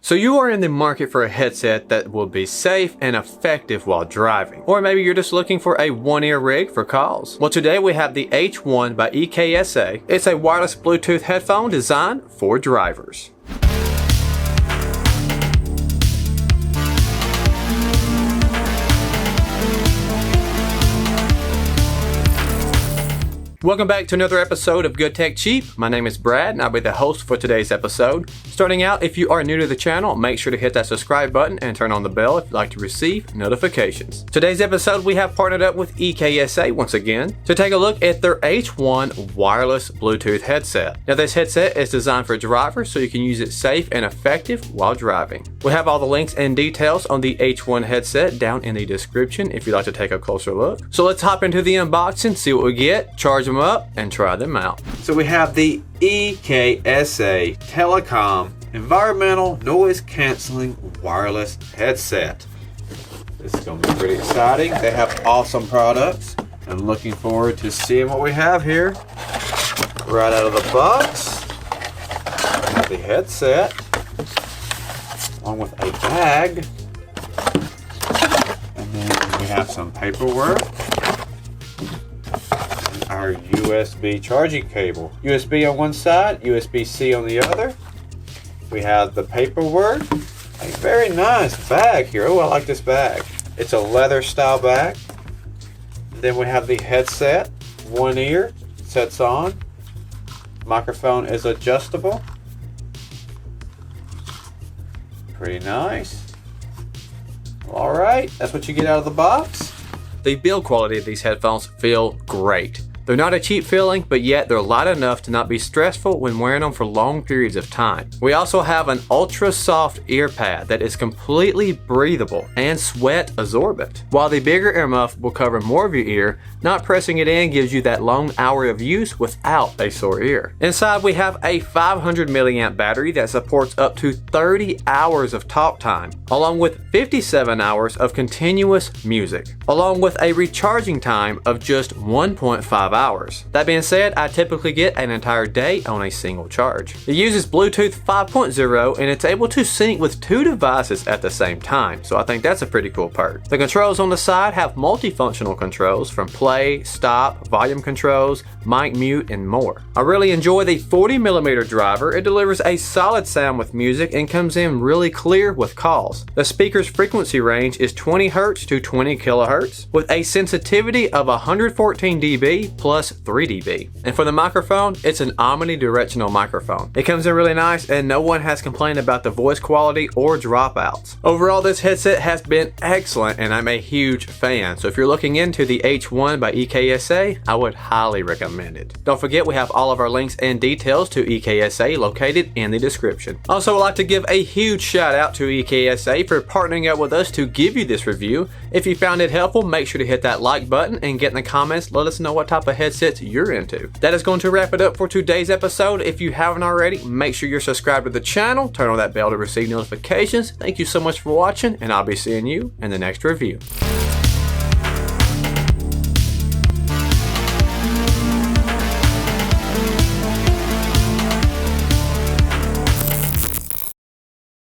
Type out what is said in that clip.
So you are in the market for a headset that will be safe and effective while driving. Or maybe you're just looking for a one-ear rig for calls. Well, today we have the H1 by EKSA. It's a wireless Bluetooth headphone designed for drivers. Welcome back to another episode of Good Tech Cheap. My name is Brad and I'll be the host for today's episode. Starting out, if you are new to the channel, make sure to hit that subscribe button and turn on the bell if you'd like to receive notifications. Today's episode, we have partnered up with EKSA once again to take a look at their H1 wireless Bluetooth headset. Now this headset is designed for drivers so you can use it safe and effective while driving. We have all the links and details on the H1 headset down in the description if you'd like to take a closer look. So let's hop into the unboxing, see what we get, charge them up, and try them out. So we have the EKSA Telecom Environmental Noise Cancelling Wireless Headset. This is going to be pretty exciting. They have awesome products. I'm looking forward to seeing what we have here. Right out of the box, we have the headset, along with a bag. And then we have some paperwork. Our USB charging cable. USB on one side, USB-C on the other. We have the paperwork. A very nice bag here. Oh, I like this bag. It's a leather style bag. Then we have the headset. One ear sets on. Microphone is adjustable. Pretty nice. Alright, that's what you get out of the box. The build quality of these headphones feel great. They're not a cheap feeling, but yet they're light enough to not be stressful when wearing them for long periods of time. We also have an ultra soft ear pad that is completely breathable and sweat absorbent. While the bigger earmuff will cover more of your ear, not pressing it in gives you that long hour of use without a sore ear. Inside we have a 500 milliamp battery that supports up to 30 hours of talk time, along with 57 hours of continuous music, along with a recharging time of just 1.5 hours. That being said, I typically get an entire day on a single charge. It uses Bluetooth 5.0 and it's able to sync with two devices at the same time, so I think that's a pretty cool perk. The controls on the side have multifunctional controls from play, stop, volume controls, mic mute, and more. I really enjoy the 40mm driver. It delivers a solid sound with music and comes in really clear with calls. The speaker's frequency range is 20 Hz to 20 kHz with a sensitivity of 114 dB plus 3 dB. And for the microphone, it's an omnidirectional microphone. It comes in really nice and no one has complained about the voice quality or dropouts. Overall, this headset has been excellent and I'm a huge fan. So if you're looking into the H1 by EKSA, I would highly recommend it. Don't forget we have all of our links and details to EKSA located in the description. Also, I'd like to give a huge shout out to EKSA for partnering up with us to give you this review. If you found it helpful, make sure to hit that like button and get in the comments. Let us know what type of headsets you're into. That is going to wrap it up for today's episode. If you haven't already, make sure you're subscribed to the channel, turn on that bell to receive notifications. Thank you so much for watching, and I'll be seeing you in the next review.